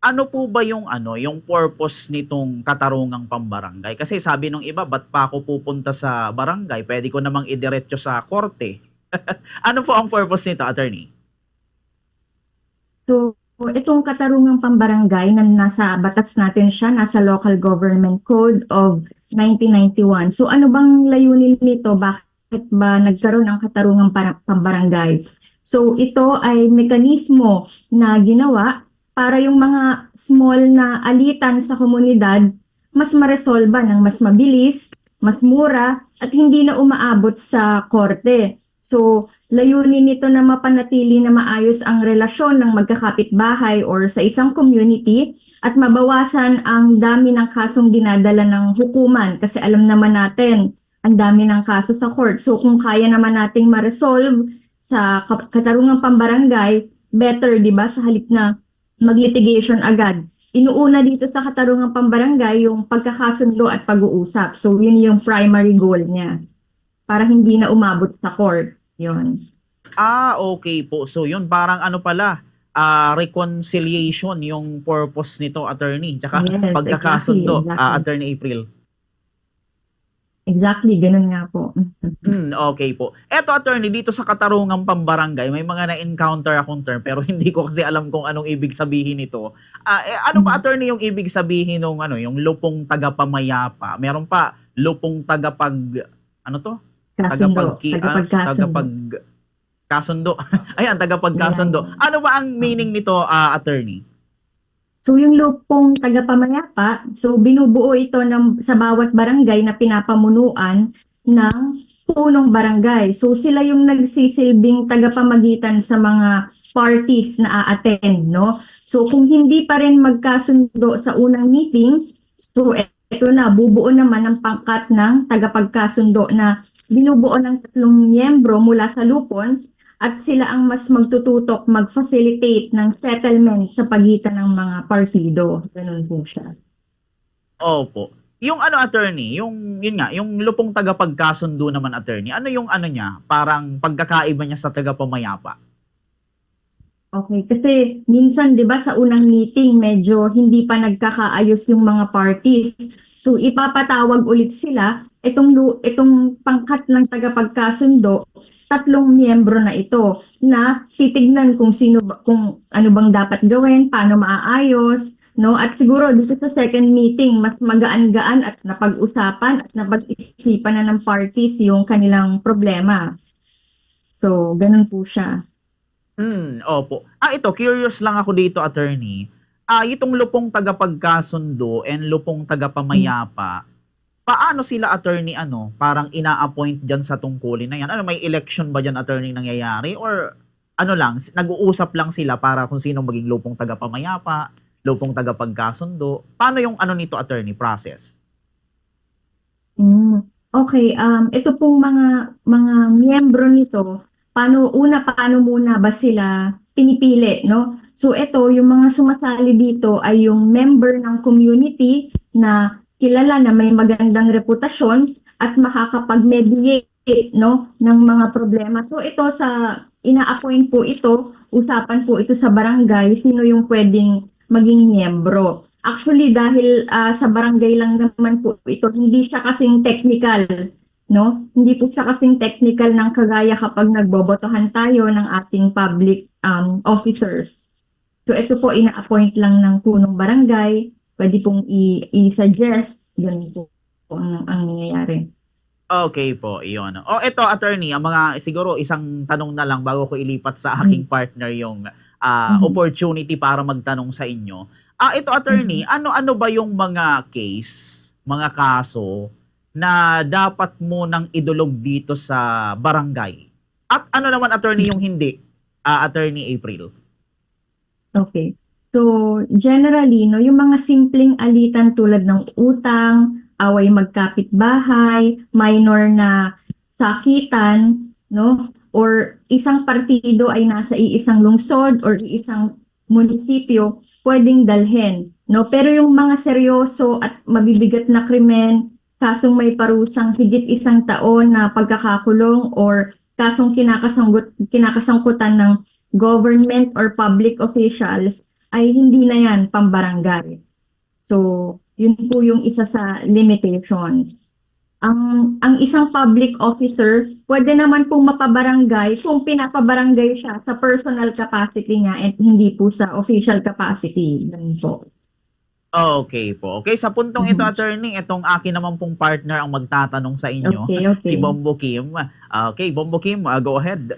ano po ba yung ano, yung purpose nitong katarungang pambarangay? Kasi sabi nung iba, ba't pa ako pupunta sa barangay? Pwede ko namang idiretso sa korte. Ano po ang purpose nito, attorney? So, itong katarungang pambarangay na nasa batas natin siya, nasa Local Government Code of 1991. So, ano bang layunin nito? Bakit ba nagkaroon ng katarungang pambarangay? So, ito ay mekanismo na ginawa para yung mga small na alitan sa komunidad mas maresolba ng mas mabilis, mas mura, at hindi na umaabot sa korte. So, layunin nito na mapanatili na maayos ang relasyon ng magkakapitbahay or sa isang community at mabawasan ang dami ng kasong dinadala ng hukuman kasi alam naman natin ang dami ng kaso sa court. So kung kaya naman nating ma-resolve sa katarungang pambarangay, better 'di ba sa halip na mag-litigation agad. Inuuna dito sa katarungang pambarangay yung pagkakasundo at pag-uusap. So yun yung primary goal niya para hindi na umabot sa court. Yun. Okay po. So yun, parang ano pala, reconciliation yung purpose nito, attorney. Tsaka Yes, exactly, pagkakasundo, exactly. attorney April. Exactly, ganun nga po. Okay po. Eto, attorney, dito sa katarungang pambarangay, may mga na-encounter akong term, pero hindi ko kasi alam kung anong ibig sabihin nito. Ano ba, attorney, yung ibig sabihin ng ano, yung lupong tagapamayapa? Meron pa, lupong ano to? Kasundo, tagapagkasundo. Tagapag kasundo. Ayan, Ayan. tagapagkasundo. Ano ba ang meaning nito, attorney? So yung lupong tagapamayapa, so binubuo ito sa bawat barangay na pinapamunuan ng punong barangay. So sila yung nagsisilbing tagapamagitan sa mga parties na a-attend, no? So kung hindi pa rin magkasundo sa unang meeting, so ito na, bubuo naman ang pangkat ng tagapagkasundo na binubuo ng 3 miyembro mula sa lupon at sila ang mas magtututok mag-facilitate ng settlement sa pagitan ng mga partido. Ganun po siya. Opo. Yung ano, attorney, yung yun nga, yung lupong tagapagkasundo naman, attorney. Ano yung ano niya? Parang pagkakaiba niya sa tagapamayapa. Okay, kasi minsan 'di ba sa unang meeting medyo hindi pa nagkakaayos yung mga parties. So ipapatawag ulit sila itong pangkat ng tagapagkasundo, 3 miyembro na ito na titignan kung kung ano bang dapat gawin, paano maaayos, no? At siguro dito sa second meeting mas magaan-gaan at napag-usapan at napag-isipan na ng parties yung kanilang problema. So ganun po siya. Opo. Ito, curious lang ako dito, attorney. Itong lupong tagapagkasundo and lupong tagapamayapa, paano sila, attorney, ano, parang ina-appoint dyan sa tungkulin na yan? Ano, may election ba dyan, attorney, nangyayari? Or ano lang, nag-uusap lang sila para kung sino maging lupong tagapamayapa, lupong tagapagkasundo? Paano yung ano nito, attorney, process? Okay, ito pong mga miyembro nito, paano muna ba sila pinipili, no? So ito, yung mga sumasali dito ay yung member ng community na kilala na may magandang reputasyon at makakapag-mediate, no, ng mga problema. So ito ina-appoint po ito, usapan po ito sa barangay, sino yung pwedeng maging miyembro. Actually, dahil sa barangay lang naman po ito, hindi siya kasing technical, no? Hindi po siya kasing technical ng kagaya kapag nagbobotohan tayo ng ating public officers. So ito po, ina-appoint lang ng punong barangay, pwede pong i-suggest, ganun po ang nangyayari. Okay po, iyon. Eto, attorney, ang mga siguro isang tanong na lang bago ko ilipat sa aking partner yung Mhm. opportunity para magtanong sa inyo. Ito, attorney, Mhm. ano-ano ba yung mga case, mga kaso na dapat mo nang idulog dito sa barangay? At ano naman, attorney, yung hindi? Attorney April. Okay. So, generally, no, yung mga simpleng alitan tulad ng utang, away magkapitbahay, minor na sakitan, no, or isang partido ay nasa iisang lungsod or iisang munisipyo, pwedeng dalhin, no? Pero yung mga seryoso at mabibigat na krimen, kasong may parusang higit 1 taon na pagkakakulong or kasong kinakasangkutan ng government or public officials, ay hindi na yan pambarangay. So, yun po yung isa sa limitations. Ang isang public officer, pwede naman pong mapabarangay kung pinapabarangay siya sa personal capacity niya at hindi po sa official capacity. Ganun po. Okay po. Okay, sa puntong ito, Mhm. attorney, itong akin naman pong partner ang magtatanong sa inyo, Okay, si okay. Bombo Kim. Okay, Bombo Kim, go ahead.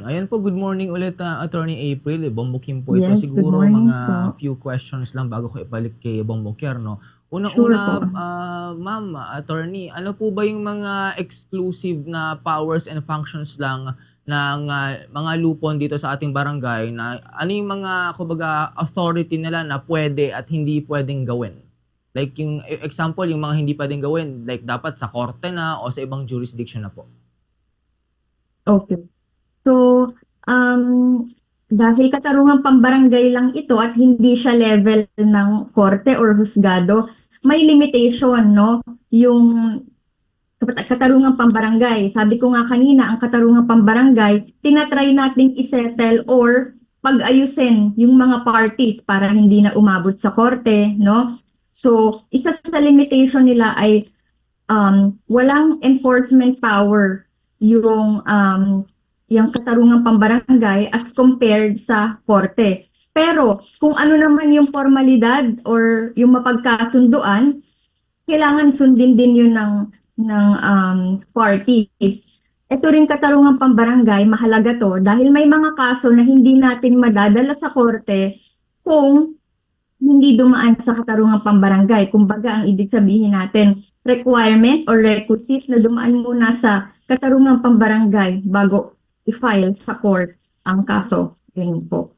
Ayan po, good morning ulit, Attorney April. Bombo Kim po ito. Yes, good Siguro morning mga po. few questions lang bago ko ibalik kay Bombo Kier, no? Sure Unang-una, po. Ma'am, Attorney, ano po ba yung mga exclusive na powers and functions lang ng mga lupon dito sa ating barangay na ano yung mga, kumbaga, authority nila na pwede at hindi pwedeng gawin? Like yung example, yung mga hindi pwedeng gawin, like dapat sa korte na o sa ibang jurisdiction na po. Okay. So, dahil katarungang pambarangay lang ito at hindi siya level ng korte or husgado, may limitation, no? Yung katarungang pambarangay. Sabi ko nga kanina, ang katarungang pambarangay, tinatry nating isettle or pag-ayusin yung mga parties para hindi na umabot sa korte, no? So, isa sa limitation nila ay walang enforcement power yung katarungang pambarangay as compared sa korte. Pero kung ano naman yung formalidad or yung mapagkasunduan, kailangan sundin din yun ng parties. Ito rin katarungang pambarangay, mahalaga to dahil may mga kaso na hindi natin madadala sa korte kung hindi dumaan sa katarungang pambarangay. Kumbaga, ang ibig sabihin natin, requirement or requisite na dumaan muna sa katarungang pambarangay bago i-file sa court ang kaso. Yun po.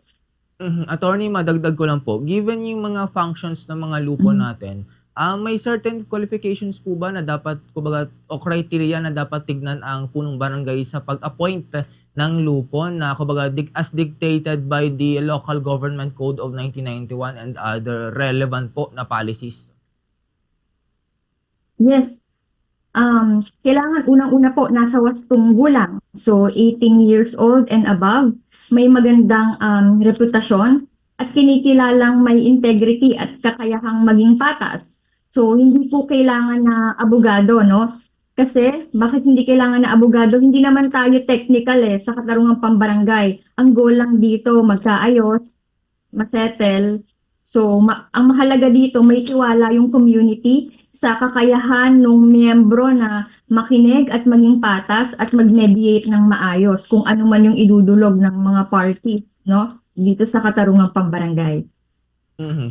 Attorney, madagdag ko lang po. Given yung mga functions ng mga lupon natin, may certain qualifications po ba na dapat, kumbaga, o criteria na dapat tignan ang punong barangay sa pag-appoint ng lupon na, kumbaga, as dictated by the Local Government Code of 1991 and other relevant po na policies? Yes. Kailangan unang-una po nasa wastong gulang. So 18 years old and above, may magandang reputasyon at kinikilalang may integrity at kakayahang maging patas. So hindi po kailangan na abogado, no? Kasi bakit hindi kailangan na abogado? Hindi naman tayo technical sa katarungang pambarangay. Ang goal lang dito magkaayos, masettle. So ang mahalaga dito may tiwala yung community sa kakayahan ng miyembro na makinig at maging patas at mag-mediate ng maayos kung ano man yung idudulog ng mga parties, no? Dito sa katarungang pambarangay.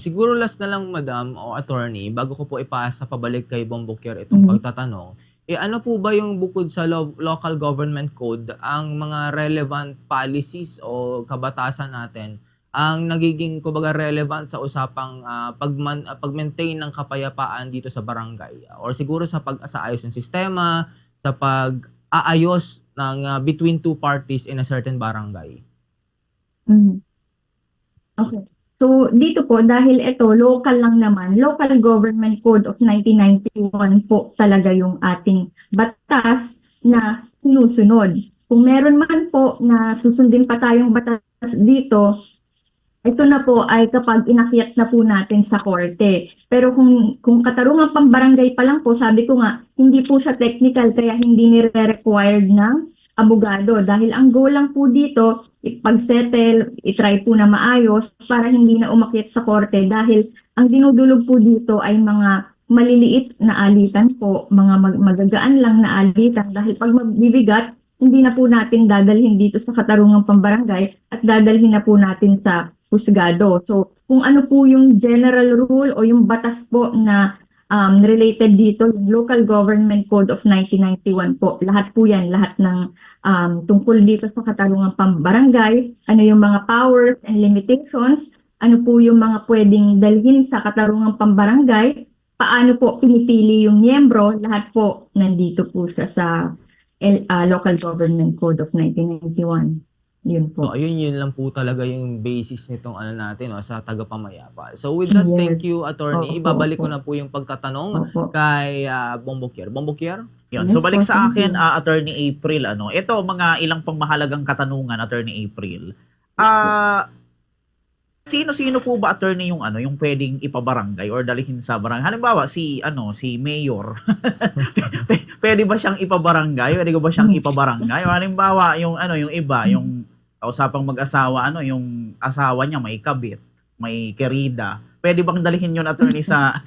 Siguro last na lang, madam o attorney, bago ko po ipasa pabalik kay Bombo Kier itong pagtatanong, ano po ba yung bukod sa local government code, ang mga relevant policies o kabatasan natin ang nagiging, kumbaga, relevant sa usapang pag-maintain ng kapayapaan dito sa barangay? Or siguro sa pag-aayos ng sistema, sa pag-aayos ng between two parties in a certain barangay? Okay. So, dito po, dahil ito, local lang naman, Local Government Code of 1991 po talaga yung ating batas na sinusunod. Kung meron man po na susundin pa tayong batas dito, ito na po ay kapag inakyat na po natin sa korte. Pero kung katarungang pambarangay pa lang po, sabi ko nga, hindi po siya technical kaya hindi nire-required ng abogado. Dahil ang goal lang po dito, ipag-settle, itry po na maayos para hindi na umakyat sa korte. Dahil ang dinudulog po dito ay mga maliliit na alitan po, mga magagaan lang na alitan. Dahil pag magbibigat, hindi na po natin dadalhin dito sa katarungang pambarangay at dadalhin na po natin sa husgado. So, kung ano po yung general rule o yung batas po na related dito, yung Local Government Code of 1991 po. Lahat po yan, lahat ng tungkol dito sa katarungang pambarangay, ano yung mga powers and limitations, ano po yung mga pwedeng dalhin sa katarungang pambarangay, paano po pinipili yung miyembro, lahat po nandito po siya sa Local Government Code of 1991. Yun po. So, yun lang po talaga yung basis nitong ano natin, no, sa tagapamayapa. So, with that, thank you, attorney. Opo, Ibabalik ko opo. na po yung pagtatanong Opo. kay Bombo Kier. Bombo Kier? Yun. Yes So balik po, sa thank akin, you. Attorney April, ito mga ilang pang mahalagang katanungan, Attorney April. sino-sino po ba attorney yung yung pwedeng ipabarangay or dalhin sa barangay? Halimbawa si mayor. Pwede ba siyang ipabarangay? Pwede ko ba siyang ipabarangay? O halimbawa yung iba, yung usapang mag-asawa, yung asawa niya may kabit, may kerida. Pwede bang dalhin yun attorney sa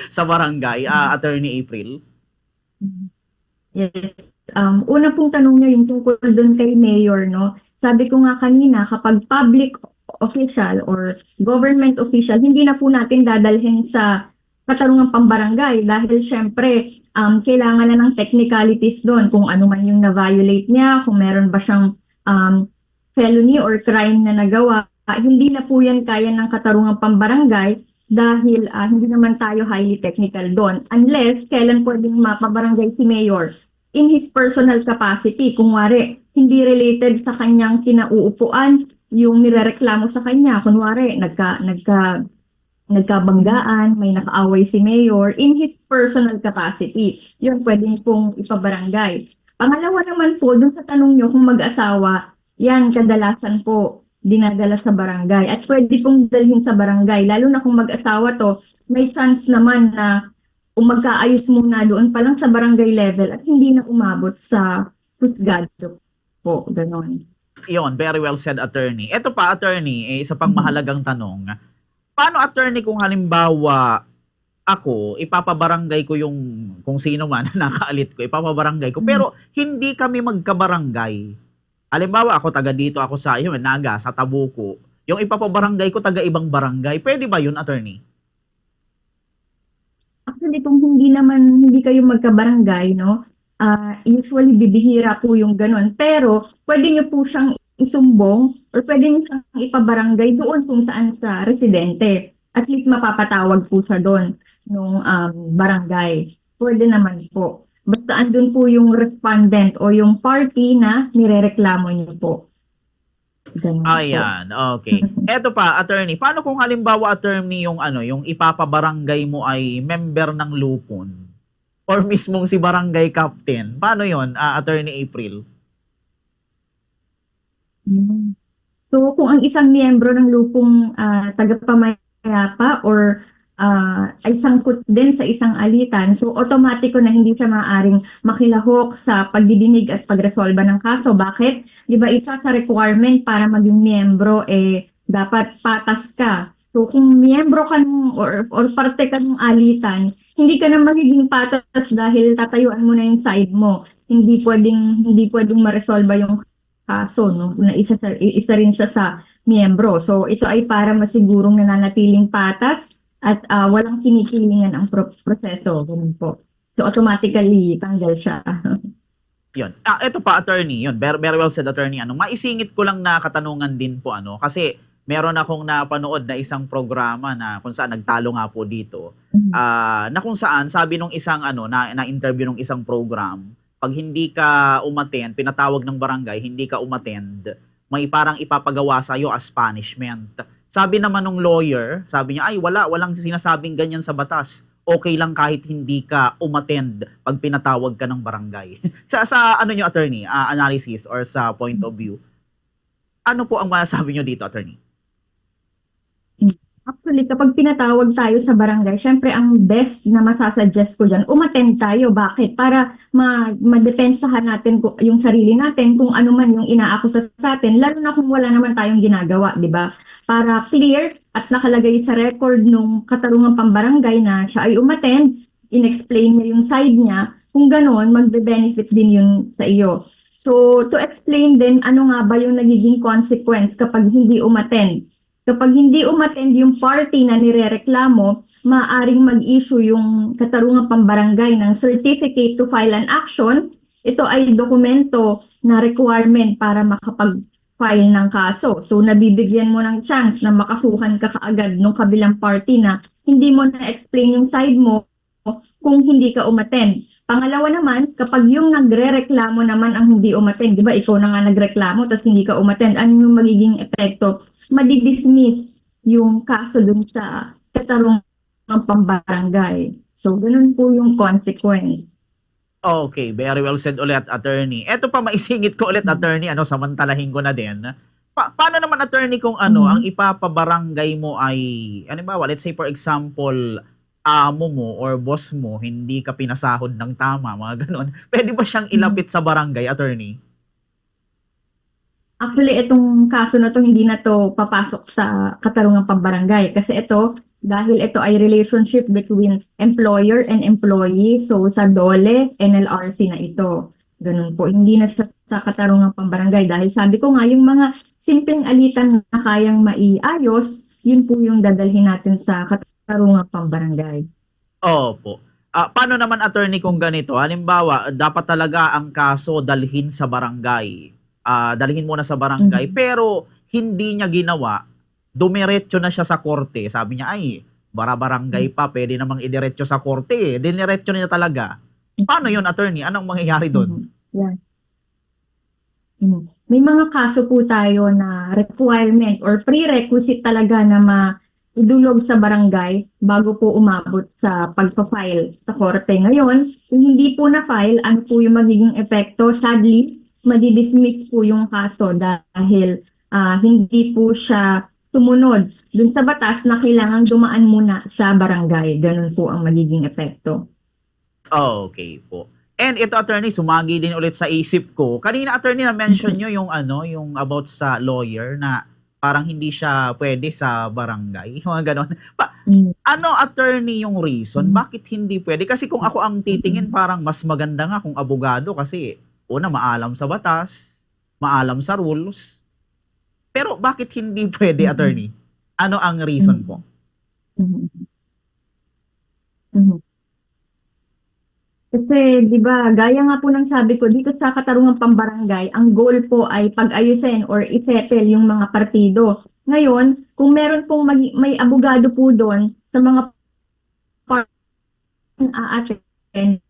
sa barangay, attorney April? Yes. Una pong tanong niya yung tungkol doon kay Mayor, no? Sabi ko nga kanina, kapag public official or government official, hindi na po natin dadalhin sa katarungang pambarangay dahil syempre kailangan na ng technicalities doon kung ano man yung na-violate niya, kung meron ba siyang felony or crime na nagawa. Hindi na po yan kaya ng katarungang pambarangay dahil hindi naman tayo highly technical doon. Unless kailan pwedeng mapabarangay si Mayor in his personal capacity. Kung wari, hindi related sa kanyang kinauupuan yung nirereklamo sa kanya. Kunwari, nagkabanggaan, may nakaaway si Mayor in his personal capacity. Yun, pwede pong ipabarangay. Pangalawa naman po, dun sa tanong nyo kung mag-asawa, yan, kadalasan po dinadala sa barangay. At pwede pong dalhin sa barangay, lalo na kung mag-asawa to, may chance naman na magkaayos muna doon pa lang sa barangay level at hindi na umabot sa husgado po, ganon. Yon, very well said, attorney. Ito pa, attorney, isa pang mahalagang tanong. Paano, attorney, kung halimbawa ako, ipapabarangay ko yung kung sino man nakaalit ko, ipapabarangay ko, pero hindi kami magkabarangay. Halimbawa, ako taga dito, ako sa Naga, sa Tabuco. Yung ipapabarangay ko taga ibang barangay. Pwede ba yun, attorney? Actually, kung hindi kayo magkabarangay, no? Usually bibihira po yung ganon. Pero pwede nyo po siyang isumbong or pwede nyo siyang ipabarangay doon kung saan siya residente. At least mapapatawag po siya doon nung barangay. Pwede naman po. Basta andun po yung respondent o yung party na nirereklamo nyo po. Ganun po. Ayan, okay. Eto pa, attorney, paano kung halimbawa, attorney, yung ipapabarangay mo ay member ng lupon or mismong si barangay captain? Paano yon, attorney April? So, kung ang isang miyembro ng lupong tagapamayapa or ay sangkot din sa isang alitan, so automatiko na hindi siya maaaring makilahok sa pagdidinig at pagresolba ng kaso. Bakit? Di ba isa sa requirement para maging miyembro, dapat patas ka. So kung miyembro ka or parte ka ng alitan, hindi ka na magiging patas dahil tatayuan mo na yung side mo. Hindi pwedeng maresolba yung kaso, no? Na isa rin siya sa miyembro. So ito ay para masigurong nananatiling patas at walang kinikilingan ang proseso. Ganun po. So automatically tanggal siya. Yun. Ito pa, attorney, yun. Very, very well said, attorney. Maisingit ko lang na katanungan din po, kasi meron akong napanood na isang programa na kung saan nagtalo nga po dito. Na kung saan, sabi nung isang, na-interview nung isang program, pag hindi ka umattend, pinatawag ng barangay, hindi ka umattend, may parang ipapagawa sa'yo as punishment. Sabi naman nung lawyer, sabi niya, ay walang sinasabing ganyan sa batas. Okay lang kahit hindi ka umattend pag pinatawag ka ng barangay. sa ano nyo, attorney, analysis or sa point of view, ano po ang masasabi nyo dito, attorney? Actually, kapag pinatawag tayo sa barangay, syempre ang best na masasuggest ko dyan, umattend tayo. Bakit? Para madepensahan natin yung sarili natin kung ano man yung inaakusa sa atin, lalo na kung wala naman tayong ginagawa, di ba? Para clear at nakalagay sa record nung katarungang pambarangay na siya ay umattend, in-explain niya yung side niya, kung gano'n, magbe-benefit din yun sa iyo. So, to explain din, ano nga ba yung nagiging consequence kapag hindi umattend? Kapag hindi umattend yung party na nirereklamo, maaaring mag-issue yung katarungang pambarangay ng certificate to file an action. Ito ay dokumento na requirement para makapag-file ng kaso. So nabibigyan mo ng chance na makasuhan ka kaagad ng kabilang party na hindi mo na-explain yung side mo kung hindi ka umattend. Pangalawa naman, kapag yung nagre-reklamo naman ang hindi umattend, di ba ikaw na nga nagreklamo tapos hindi ka umattend, ano yung magiging epekto? Madi-dismiss yung kaso dun sa katarungang pambarangay. So, ganun po yung consequence. Okay, very well said ulit, attorney. Eto pa, maisingit ko ulit, attorney, samantalahin ko na din. Paano naman attorney kung ang ipapabarangay mo ay, ano ba, let's say for example, amo mo or boss mo, hindi ka pinasahod ng tama, mga ganon. Pwede ba siyang ilapit sa barangay, attorney? Actually, itong kaso na to, hindi na to papasok sa katarungang pambarangay. Kasi ito, dahil ito ay relationship between employer and employee, so sa DOLE, NLRC na ito. Ganun po. Hindi na siya sa katarungang pambarangay. Dahil sabi ko nga, yung mga simpleng alitan na kayang maiayos, yun po yung dadalhin natin sa katarungang pambarangay. Opo. Paano naman attorney kung ganito? Halimbawa, dapat talaga ang kaso dalhin sa barangay. Dalhin muna sa barangay, pero hindi niya ginawa, dumiretso na siya sa korte. Sabi niya, ay, barangay pa, pwede namang idiretso sa korte. Diniretso niya talaga. Paano yun, attorney? Anong mangyayari doon? Yeah. May mga kaso po tayo na requirement or prerequisite talaga na idulog sa barangay bago po umabot sa pagpa-file sa korte. Ngayon, kung hindi po na-file, ano po yung magiging epekto? Sadly, madidismiss po yung kaso dahil hindi po siya tumunod dun sa batas na kailangang dumaan muna sa barangay. Ganun po ang magiging epekto. Okay po. And ito, attorney, sumagi din ulit sa isip ko. Kanina, attorney, na-mention nyo yung about sa lawyer na parang hindi siya pwede sa barangay. Mga ganon. Ano, attorney, yung reason? Bakit hindi pwede? Kasi kung ako ang titingin, parang mas maganda nga kung abogado kasi una, maalam sa batas, maalam sa rules. Pero bakit hindi pwede, attorney? Ano ang reason po? Kasi, di ba, gaya nga po ng sabi ko, dito sa katarungang pambarangay, ang goal po ay pag-ayusin or i-settle yung mga partido. Ngayon, kung meron pong may abogado po doon sa mga a-attend,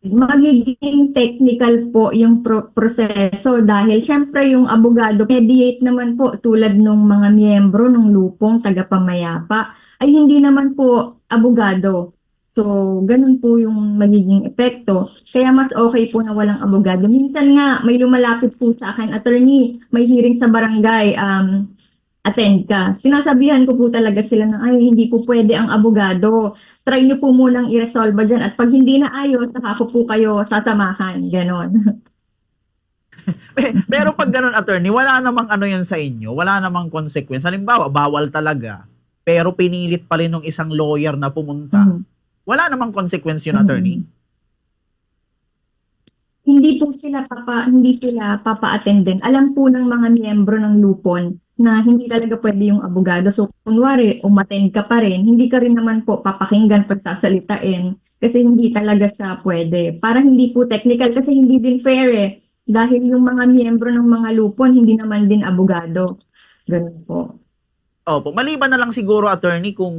magiging technical po yung proseso dahil syempre yung abogado, mediate naman po tulad ng mga miyembro ng lupong tagapamayapa ay hindi naman po abogado. So, ganun po yung magiging epekto. Kaya mas okay po na walang abogado. Minsan nga, may lumalapit po sa akin, attorney, may hearing sa barangay, attend ka. Sinasabihan ko po talaga sila na, ay, hindi po pwede ang abogado. Try nyo po munang i-resolve dyan. At pag hindi na ayos, saka ko po kayo sasamahan. Ganon. Pero pag ganun, attorney, wala namang ano yun sa inyo. Wala namang consequence. Halimbawa, bawal talaga. Pero pinilit pa rin ng isang lawyer na pumunta. Wala namang consequence yun, attorney. Hindi sila papa-attend din. Alam po ng mga miyembro ng lupon na hindi talaga pwede yung abogado. So, kunwari, umattend ka pa rin, hindi ka rin naman po papakinggan pagsasalitain kasi hindi talaga siya pwede. Para hindi po technical kasi hindi din fair eh. Dahil yung mga miyembro ng mga lupon, hindi naman din abogado. Ganun po. Opo, maliban na lang siguro, attorney, kung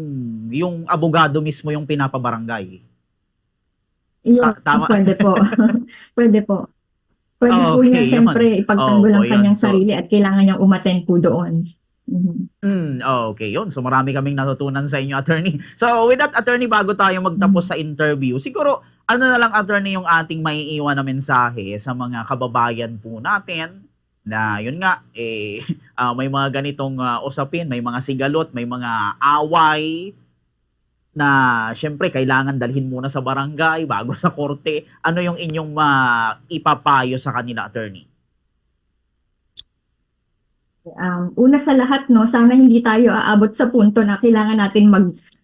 yung abogado mismo yung pinapabarangay. Yun, Tama. pwede po. Pwede po. Pwede po Okay, niya yun. syempre ipagtanggol Opo, ang kanyang yun. So, sarili at kailangan niyang umattend po doon. Okay, yun. So marami kaming natutunan sa inyo, attorney. So with that, attorney, bago tayo magtapos sa interview, siguro, ano na lang, attorney, yung ating maiiwan na mensahe sa mga kababayan po natin na yun nga, may mga ganitong usapin, may mga sigalot, may mga away na syempre kailangan dalhin muna sa barangay bago sa korte. Ano yung inyong ipapayo sa kanila, attorney? Una sa lahat, no, sana hindi tayo aabot sa punto na kailangan natin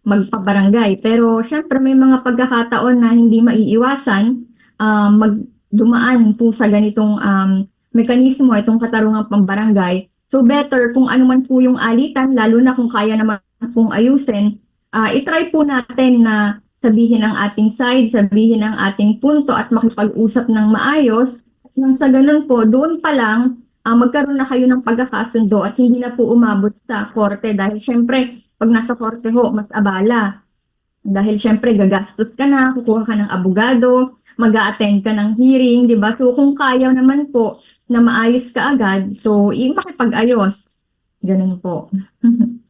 magpabarangay. Pero syempre may mga pagkakataon na hindi maiiwasan dumaan po sa ganitong mekanismo, itong katarungang pambarangay. So better kung ano man po yung alitan, lalo na kung kaya naman pong ayusin, itry po natin na sabihin ang ating side, sabihin ang ating punto at makipag-usap ng maayos. Nang sa ganun po, doon pa lang, magkaroon na kayo ng pagkakasundo at hindi na po umabot sa korte dahil syempre pag nasa korte ho, mas abala. Dahil syempre gagastos ka na, kukuha ka ng abogado, mag-a-attend ka ng hearing, di ba? So kung kaya naman po na maayos ka agad, so makipag-ayos. Ganun po.